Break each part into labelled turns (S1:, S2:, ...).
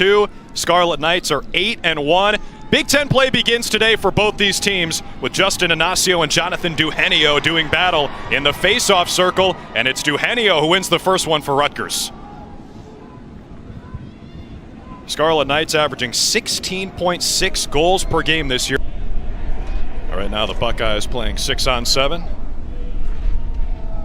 S1: 7-2. Scarlet Knights are 8-1. Big Ten play begins today for both these teams with Justin Inacio and Jonathan Duhenio doing battle in the face-off circle, and it's Duhenio who wins the first one for Rutgers. Scarlet Knights averaging 16.6 goals per game this year. All right, now the Buckeyes playing 6-on-7.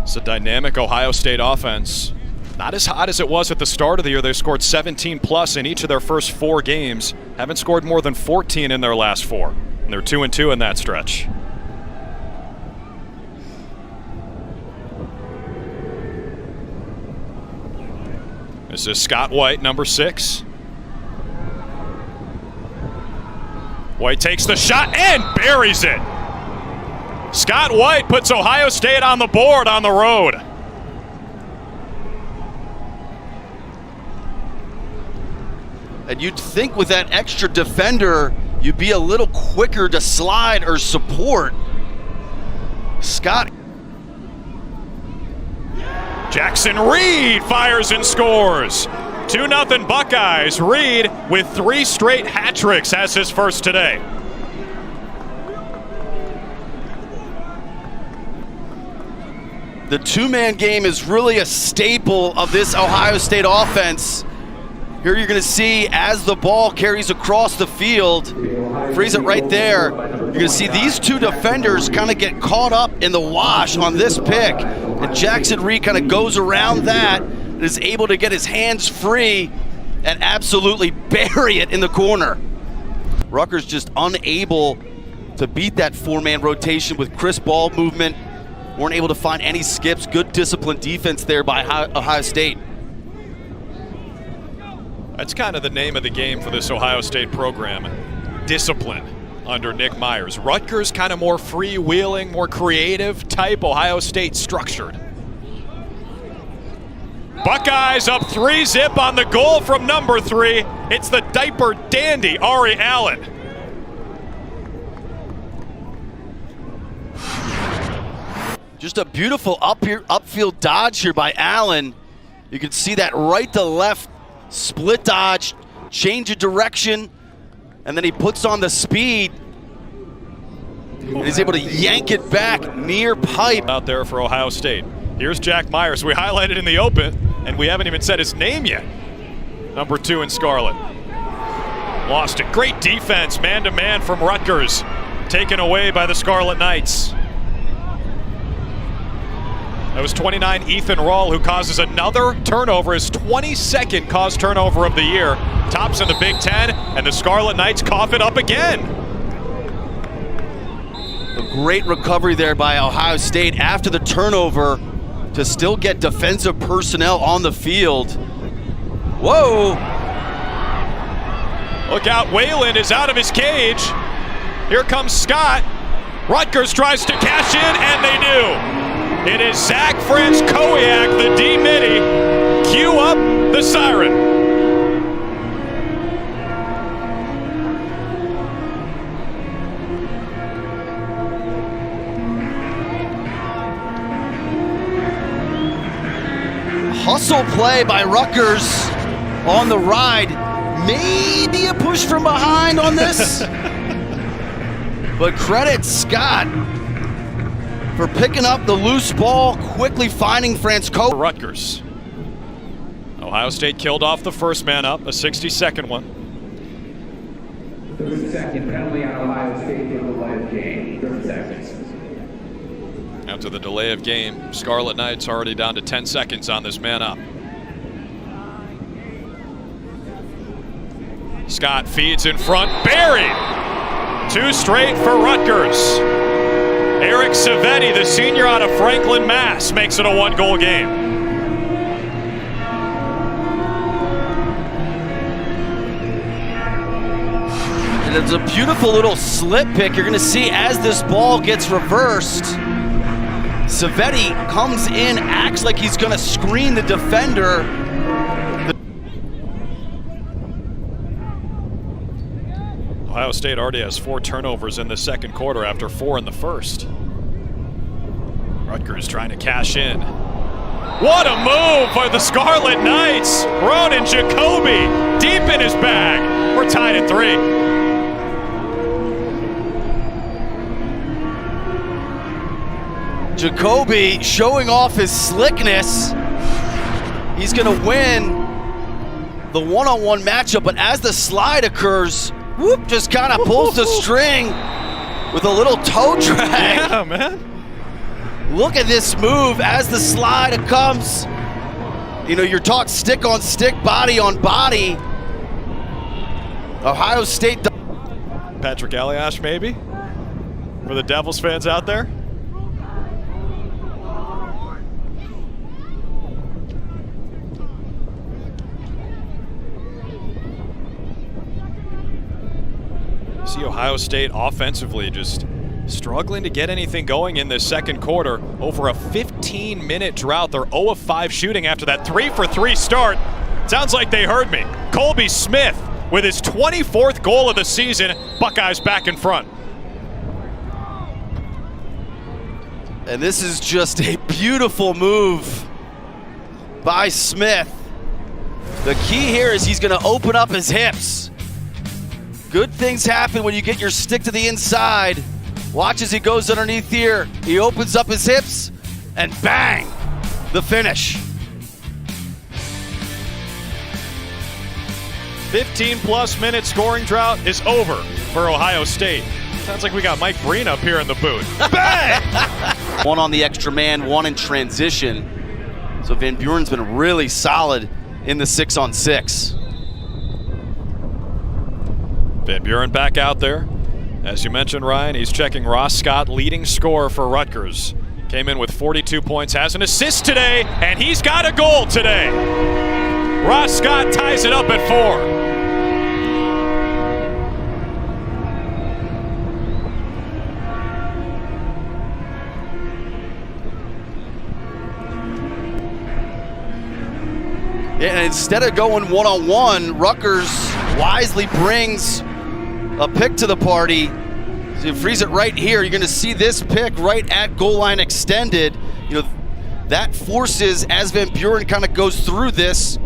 S1: It's a dynamic Ohio State offense. Not as hot as it was at the start of the year. They scored 17 plus in each of their first 4 games. Haven't scored more than 14 in their last 4. And they're 2-2 in that stretch. This is Scott White, number 6. White takes the shot and buries it. Scott White puts Ohio State on the board on the road.
S2: And you'd think with that extra defender, you'd be a little quicker to slide or support. Scott.
S1: Jackson Reed fires and scores. 2-0 Buckeyes. Reed with 3 straight hat tricks has his first today.
S2: The two-man game is really a staple of this Ohio State offense. Here you're going to see as the ball carries across the field, freeze it right there, you're going to see these 2 defenders kind of get caught up in the wash on this pick. And Jackson Reed kind of goes around that and is able to get his hands free and absolutely bury it in the corner. Rutgers just unable to beat that 4-man rotation with crisp ball movement. Weren't able to find any skips. Good disciplined defense there by Ohio State.
S1: That's kind of the name of the game for this Ohio State program. Discipline under Nick Myers. Rutgers kind of more freewheeling, more creative type. Ohio State structured. Buckeyes up 3-zip on the goal from number 3. It's the diaper dandy, Ari Allen.
S2: Just a beautiful upfield dodge here by Allen. You can see that right to left split dodge, change of direction, and then he puts on the speed. And he's able to yank it back near pipe.
S1: Out there for Ohio State. Here's Jack Myers. We highlighted in the open, and we haven't even said his name yet. Number 2 in Scarlet. Lost it. Great defense, man-to-man from Rutgers. Taken away by the Scarlet Knights. That was 29 Ethan Rawl, who causes another turnover, his 22nd caused turnover of the year. Tops in the Big Ten, and the Scarlet Knights cough it up again.
S2: A great recovery there by Ohio State after the turnover to still get defensive personnel on the field. Whoa!
S1: Look out, Wayland is out of his cage. Here comes Scott. Rutgers tries to cash in, and they do. It is Zach Franskowiak, the D-Midi. Cue up the siren.
S2: Hustle play by Rutgers on the ride. Maybe a push from behind on this. But credit Scott for picking up the loose ball, quickly finding Franskowiak.
S1: Rutgers. Ohio State killed off the first man up, a 60-second one.
S3: 30-second penalty on Ohio State for the delay of game. 30 seconds.
S1: After the delay of game, Scarlet Knights already down to 10 seconds on this man up. Scott feeds in front, buried! 2 straight for Rutgers. Eric Savetti, the senior out of Franklin, Mass, makes it a 1-goal game.
S2: And it's a beautiful little slip pick. You're going to see as this ball gets reversed, Savetti comes in, acts like he's going to screen the defender.
S1: Ohio State already has 4 turnovers in the second quarter after 4 in the first. Rutgers trying to cash in. What a move by the Scarlet Knights. Ronan Jacoby deep in his bag. We're tied at 3.
S2: Jacoby showing off his slickness. He's gonna win the one-on-one matchup, but as the slide occurs, whoop, just kind of pulls the string with a little toe drag.
S1: Yeah, man.
S2: Look at this move as the slide comes. You know, you're taught stick on stick, body on body. Ohio State.
S1: Patrick Eliash, maybe? For the Devils fans out there? See Ohio State offensively just struggling to get anything going in this second quarter. Over a 15-minute drought, they're 0 of 5 shooting after that 3-for-3 start. Sounds like they heard me. Colby Smith with his 24th goal of the season. Buckeyes back in front.
S2: And this is just a beautiful move by Smith. The key here is he's going to open up his hips. Good things happen when you get your stick to the inside. Watch as he goes underneath here. He opens up his hips, and bang, the finish.
S1: 15-plus minute scoring drought is over for Ohio State. Sounds like we got Mike Breen up here in the booth. Bang!
S2: One on the extra man, one in transition. So Van Buren's been really solid in the 6-on-6.
S1: Van Buren back out there. As you mentioned, Ryan, he's checking Ross Scott, leading scorer for Rutgers. Came in with 42 points, has an assist today, and he's got a goal today. Ross Scott ties it up at 4.
S2: Yeah, and instead of going one-on-one, Rutgers wisely brings a pick to the party. So you freeze it right here. You're going to see this pick right at goal line extended. You know, that forces, as Van Buren kind of goes through this,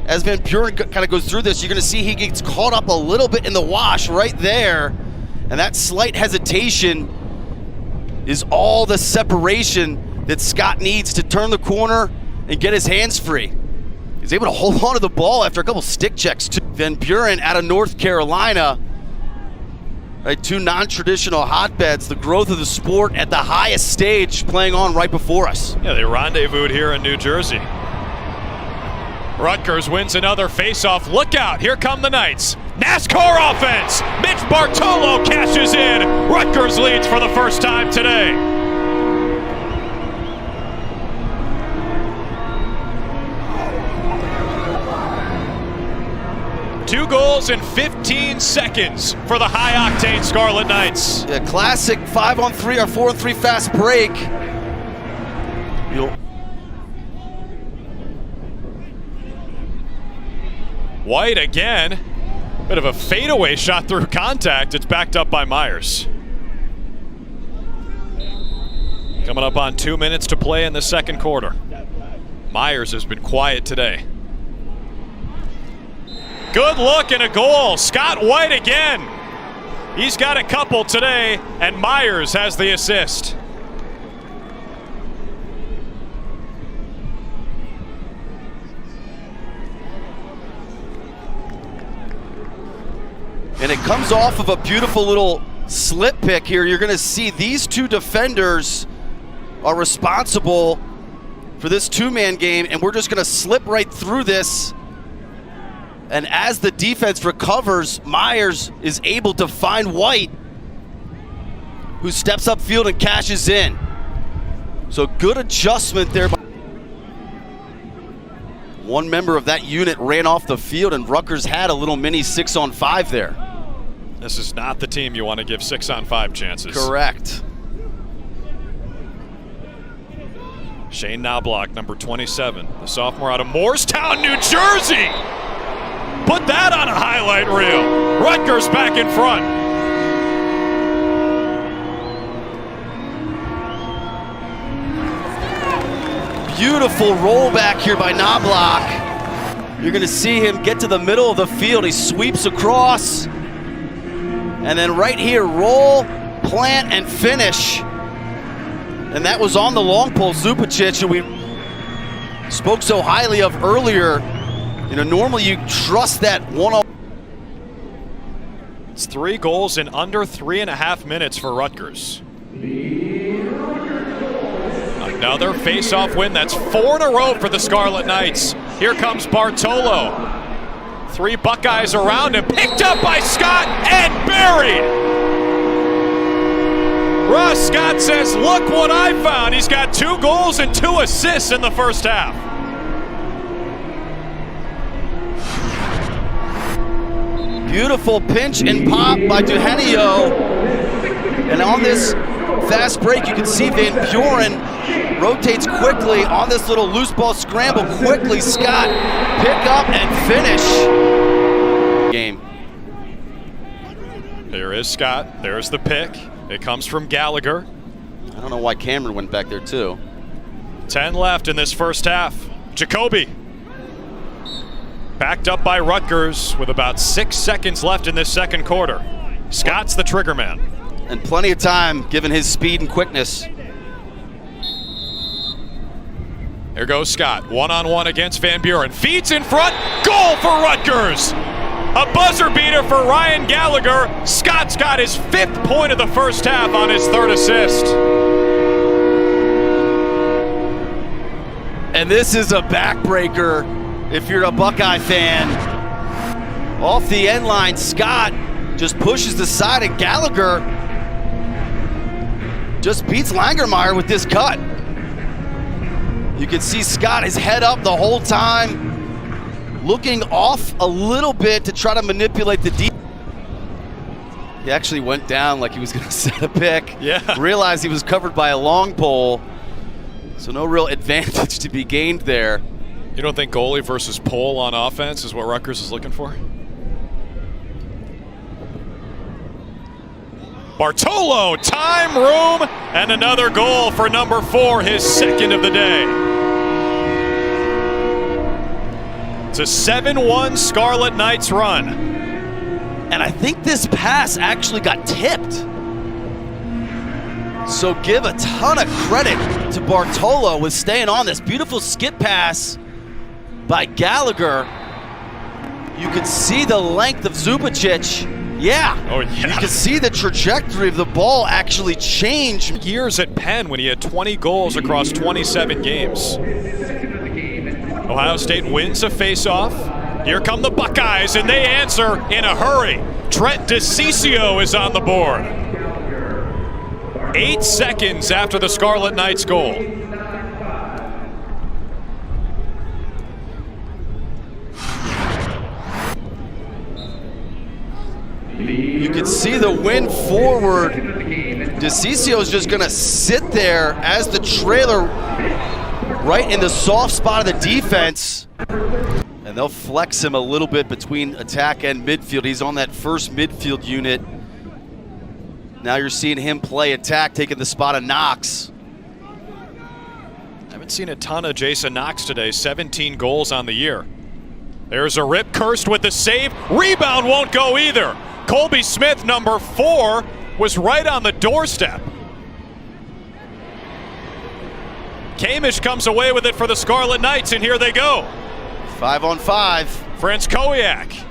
S2: you're going to see he gets caught up a little bit in the wash right there. And that slight hesitation is all the separation that Scott needs to turn the corner and get his hands free. He's able to hold on to the ball after a couple stick checks too. Van Buren out of North Carolina. Right, 2 non-traditional hotbeds, the growth of the sport at the highest stage playing on right before us.
S1: Yeah, they rendezvoused here in New Jersey. Rutgers wins another face-off. Look out, here come the Knights. NASCAR offense. Mitch Bartolo cashes in. Rutgers leads for the first time today. Two goals in 15 seconds for the high-octane Scarlet Knights.
S2: Yeah, classic 5-on-3 or 4-on-3 fast break.
S1: White again. Bit of a fadeaway shot through contact. It's backed up by Myers. Coming up on 2 minutes to play in the second quarter. Myers has been quiet today. Good look and a goal. Scott White again. He's got a couple today, and Myers has the assist.
S2: And it comes off of a beautiful little slip pick here. You're going to see these 2 defenders are responsible for this 2-man game, and we're just going to slip right through this. And as the defense recovers, Myers is able to find White, who steps upfield and cashes in. So good adjustment there. One member of that unit ran off the field, and Rutgers had a little mini 6-on-5 there.
S1: This is not the team you want to give 6-on-5 chances.
S2: Correct.
S1: Shane Knobloch, number 27, the sophomore out of Morristown, New Jersey. Put that on a highlight reel. Rutgers back in front.
S2: beautiful roll back here by Knobloch. You're gonna see him get to the middle of the field. He sweeps across. And then right here, roll, plant, and finish. And that was on the long pole. Zupicic, who we spoke so highly of earlier. You know, normally you trust that one-on.
S1: It's 3 goals in under 3.5 minutes for Rutgers. Another face-off win. That's 4 in a row for the Scarlet Knights. Here comes Bartolo. 3 Buckeyes around him, picked up by Scott and buried. Russ Scott says, look what I found. He's got 2 goals and 2 assists in the first half.
S2: Beautiful pinch and pop by Duhenio. And on this fast break, you can see Van Buren rotates quickly on this little loose ball scramble. Quickly, Scott, pick up and finish. Game.
S1: There is Scott. There's the pick. It comes from Gallagher.
S2: I don't know why Cameron went back there too.
S1: 10 left in this first half. Jacoby. Backed up by Rutgers with about 6 seconds left in this second quarter. Scott's the trigger man.
S2: And plenty of time given his speed and quickness.
S1: Here goes Scott, one-on-one against Van Buren. Feeds in front, goal for Rutgers! A buzzer beater for Ryan Gallagher. Scott's got his 5th point of the first half on his 3rd assist.
S2: And this is a backbreaker if you're a Buckeye fan. Off the end line, Scott just pushes the side, and Gallagher just beats Langermeyer with this cut. You can see Scott, his head up the whole time, looking off a little bit to try to manipulate the deep. He actually went down like he was going to set a pick.
S1: Yeah.
S2: Realized he was covered by a long pole, so no real advantage to be gained there.
S1: You don't think goalie versus pole on offense is what Rutgers is looking for? Bartolo, time, room, and another goal for number 4, his 2nd of the day. It's a 7-1 Scarlet Knights run.
S2: And I think this pass actually got tipped. So give a ton of credit to Bartolo with staying on this. Beautiful skip pass by Gallagher. You can see the length of Zupicic. Yeah.
S1: Oh, yeah.
S2: You can see the trajectory of the ball actually change.
S1: Years at Penn when he had 20 goals across 27 games. Ohio State wins a face-off. Here come the Buckeyes, and they answer in a hurry. Trent DeCiccio is on the board. 8 seconds after the Scarlet Knights goal.
S2: You can see the wind forward. DeCiccio is just gonna sit there as the trailer right in the soft spot of the defense. And they'll flex him a little bit between attack and midfield. He's on that first midfield unit. Now you're seeing him play attack, taking the spot of Knox.
S1: Haven't seen a ton of Jason Knox today, 17 goals on the year. There's a rip, Kirst with the save. Rebound won't go either. Colby Smith, number 4, was right on the doorstep. Kamish comes away with it for the Scarlet Knights, and here they go.
S2: 5-on-5.
S1: Franz Kowiak.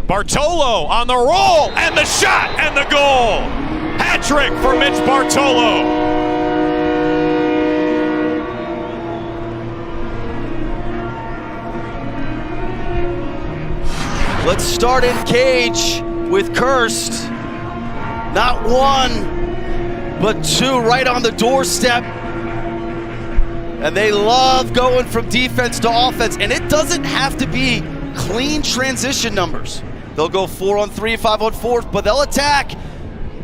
S1: Bartolo on the roll, and the shot, and the goal. Hat trick for Mitch Bartolo.
S2: Let's start in cage with Kirst. Not 1, but 2 right on the doorstep. And they love going from defense to offense. And it doesn't have to be clean transition numbers. They'll go 4-on-3, 5-on-4, but they'll attack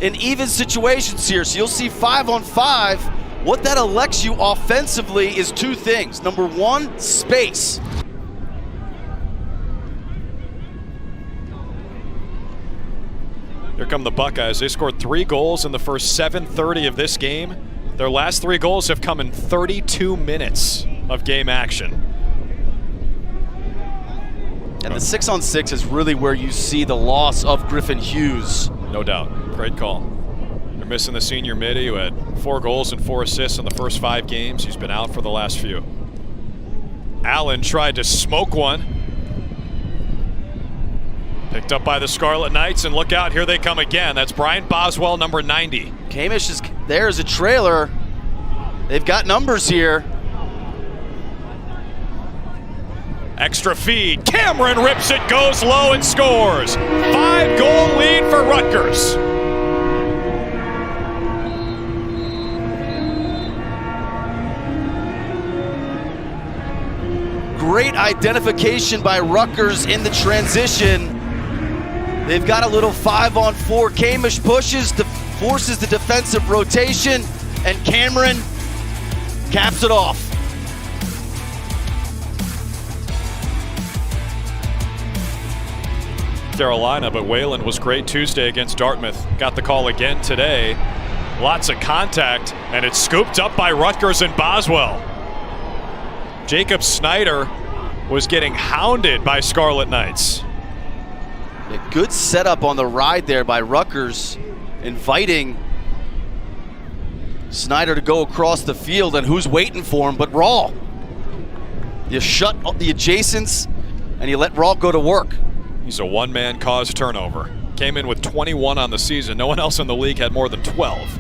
S2: in even situations here. So you'll see 5-on-5. What that elects you offensively is 2 things. Number 1, space.
S1: Here come the Buckeyes. They scored 3 goals in the first 7:30 of this game. Their last 3 goals have come in 32 minutes of game action.
S2: And the 6-on-6 is really where you see the loss of Griffin Hughes.
S1: No doubt. Great call. They're missing the senior midi who had 4 goals and 4 assists in the first 5 games. He's been out for the last few. Allen tried to smoke one. Picked up by the Scarlet Knights, and look out, here they come again. That's Brian Boswell, number 90.
S2: Kamish is there as a trailer. They've got numbers here.
S1: Extra feed. Cameron rips it, goes low and scores. 5-goal lead for Rutgers.
S2: Great identification by Rutgers in the transition. They've got a little 5-on-4. Kamish pushes, forces the defensive rotation, and Cameron caps it off.
S1: Carolina, but Whalen was great Tuesday against Dartmouth. Got the call again today. Lots of contact, and it's scooped up by Rutgers and Boswell. Jacob Snyder was getting hounded by Scarlet Knights.
S2: A good setup on the ride there by Rutgers, inviting Snyder to go across the field, and who's waiting for him but Rawl? You shut the adjacents and you let Rawl go to work.
S1: He's a one-man cause turnover. Came in with 21 on the season. No one else in the league had more than 12.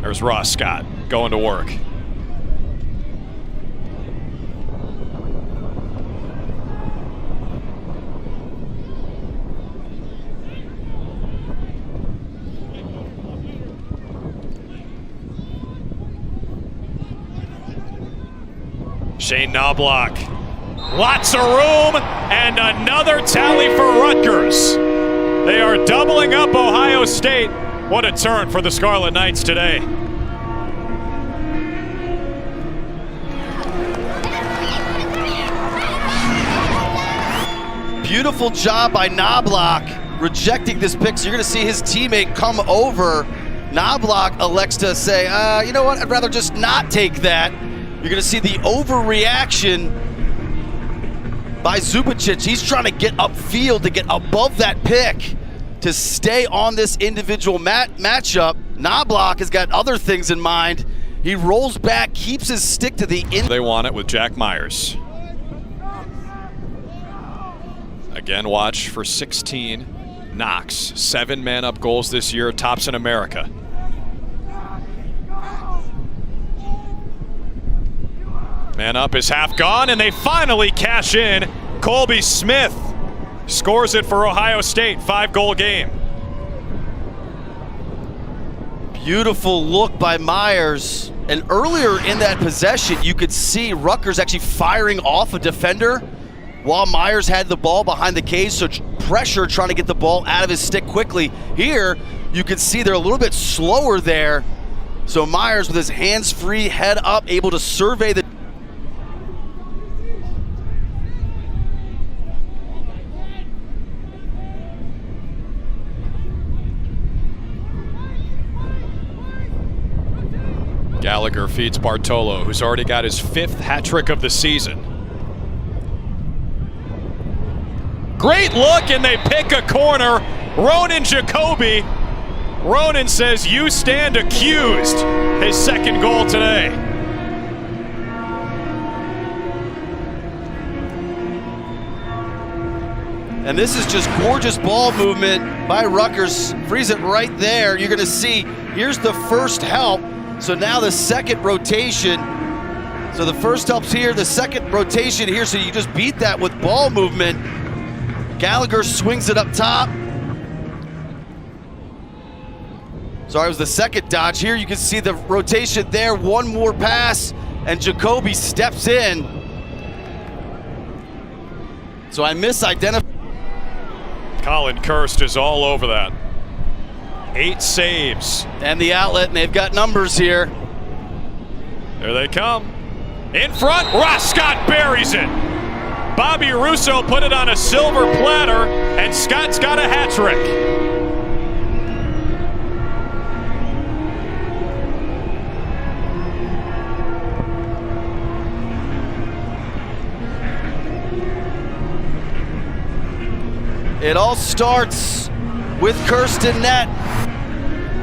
S1: There's Ross Scott going to work. Shane Knobloch. Lots of room, and another tally for Rutgers. They are doubling up Ohio State. What a turn for the Scarlet Knights today.
S2: Beautiful job by Knobloch rejecting this pick. So you're going to see his teammate come over. Knobloch elects to say, you know what, I'd rather just not take that. You're going to see the overreaction by Zubicic. He's trying to get upfield to get above that pick to stay on this individual matchup. Knobloch has got other things in mind. He rolls back, keeps his stick to the end.
S1: They want it with Jack Myers. Again, watch for 16. Knox, 7 man-up goals this year, tops in America. Man up is half gone, and they finally cash in. Colby Smith scores it for Ohio State, 5-goal game.
S2: Beautiful look by Myers. And earlier in that possession, you could see Rutgers actually firing off a defender while Myers had the ball behind the cage, so pressure trying to get the ball out of his stick quickly. Here, you can see they're a little bit slower there. So Myers with his hands free, head up, able to survey the
S1: Gallagher feeds Bartolo, who's already got his 5th hat trick of the season. Great look, and they pick a corner. Ronan Jacoby. Ronan says, "You stand accused." His 2nd goal today.
S2: And this is just gorgeous ball movement by Rutgers. Frees it right there. You're going to see, here's the first help. So now the second rotation. So the first help's here, the second rotation here. So you just beat that with ball movement. Gallagher swings it up top. Sorry, it was the second dodge. Here you can see the rotation there. One more pass, and Jacoby steps in. So I misidentified.
S1: Colin Kirst is all over that. 8 saves.
S2: And the outlet, and they've got numbers here.
S1: There they come. In front, Ross Scott buries it. Bobby Russo put it on a silver platter, and Scott's got a hat trick.
S2: It all starts with Kirsten Net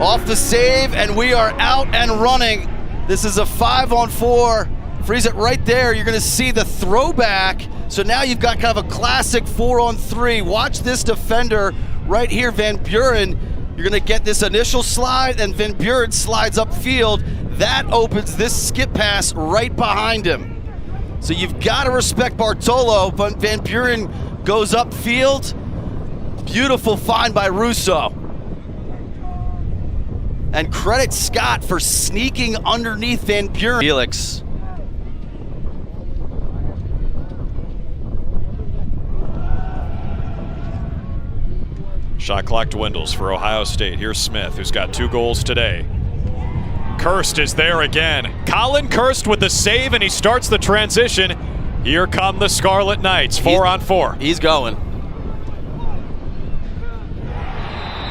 S2: off the save, and we are out and running. This is a 5-on-4. Freeze it right there. You're going to see the throwback. So now you've got kind of a classic 4-on-3. Watch this defender right here, Van Buren. You're going to get this initial slide, and Van Buren slides upfield. That opens this skip pass right behind him. So you've got to respect Bartolo, but Van Buren goes upfield. Beautiful find by Russo. And credit Scott for sneaking underneath Van Buren. Felix.
S1: Shot clock dwindles for Ohio State. Here's Smith, who's got 2 goals today. Kirst is there again. Colin Kirst with the save, and he starts the transition. Here come the Scarlet Knights, 4-on-4.
S2: He's going.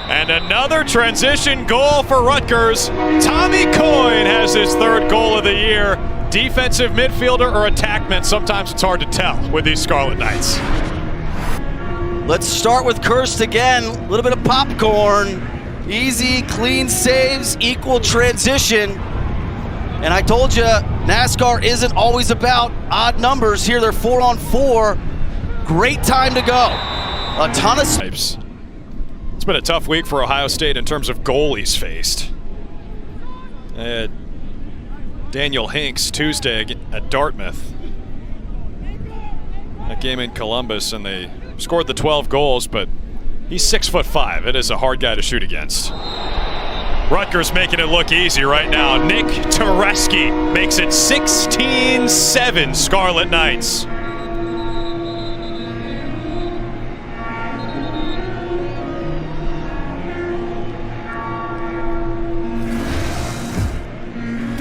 S1: And another transition goal for Rutgers. Tommy Coyne has his 3rd goal of the year. Defensive midfielder or attackman, sometimes it's hard to tell with these Scarlet Knights.
S2: Let's start with Kirst again. A little bit of popcorn. Easy, clean saves, equal transition. And I told you, NASCAR isn't always about odd numbers. Here they're 4-on-4. Great time to go. A ton of
S1: It's been a tough week for Ohio State in terms of goalies faced. Daniel Hinks Tuesday at Dartmouth. That game in Columbus, and they scored the 12 goals, but he's 6'5". It is a hard guy to shoot against. Rutgers making it look easy right now. Nick Tereski makes it 16-7 Scarlet Knights.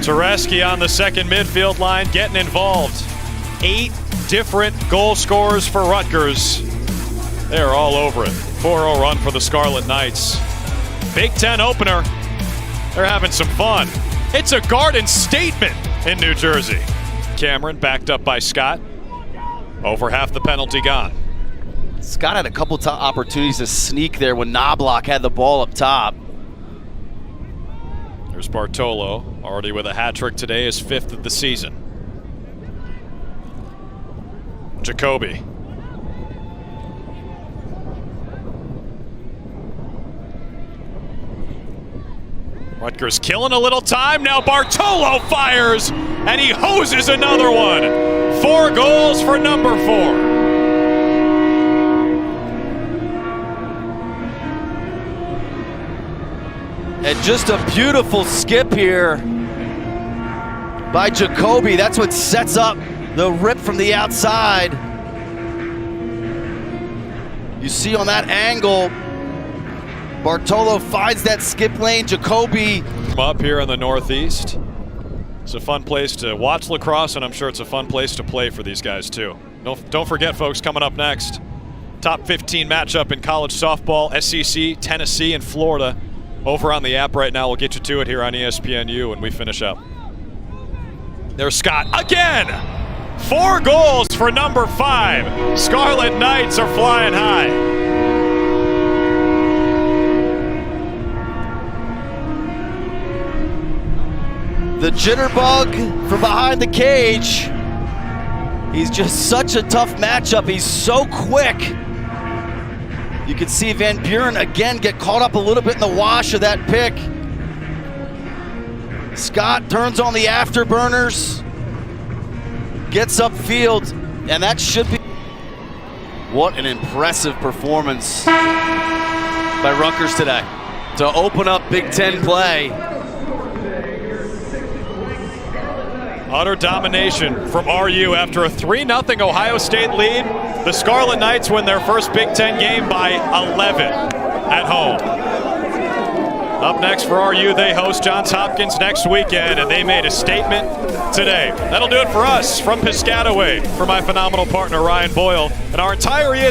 S1: Tereski on the second midfield line getting involved. 8 different goal scorers for Rutgers. They're all over it. 4-0 run for the Scarlet Knights. Big Ten opener. They're having some fun. It's a Garden statement in New Jersey. Cameron backed up by Scott. Over half the penalty gone.
S2: Scott had a couple opportunities to sneak there when Knobloch had the ball up top.
S1: There's Bartolo, already with a hat trick today, his 5th of the season. Jacoby. Rutgers killing a little time. Now Bartolo fires, and he hoses another one. 4 goals for number 4.
S2: And just a beautiful skip here by Jacoby. That's what sets up the rip from the outside. You see on that angle, Bartolo finds that skip lane. Jacoby
S1: up here in the Northeast. It's a fun place to watch lacrosse, and I'm sure it's a fun place to play for these guys too. Don't forget, folks, coming up next, top 15 matchup in college softball, SEC, Tennessee, and Florida. Over on the app right now. We'll get you to it here on ESPNU when we finish up. There's Scott again. 4 goals for number 5. Scarlet Knights are flying high.
S2: The jitterbug from behind the cage. He's just such a tough matchup. He's so quick. You can see Van Buren again get caught up a little bit in the wash of that pick. Scott turns on the afterburners, gets upfield, and that should be. What an impressive performance by Rutgers today to open up Big Ten play.
S1: Utter domination from RU after a 3-0 Ohio State lead. The Scarlet Knights win their first Big Ten game by 11 at home. Up next for RU, they host Johns Hopkins next weekend, and they made a statement today. That'll do it for us from Piscataway. For my phenomenal partner, Ryan Boyle, and our entire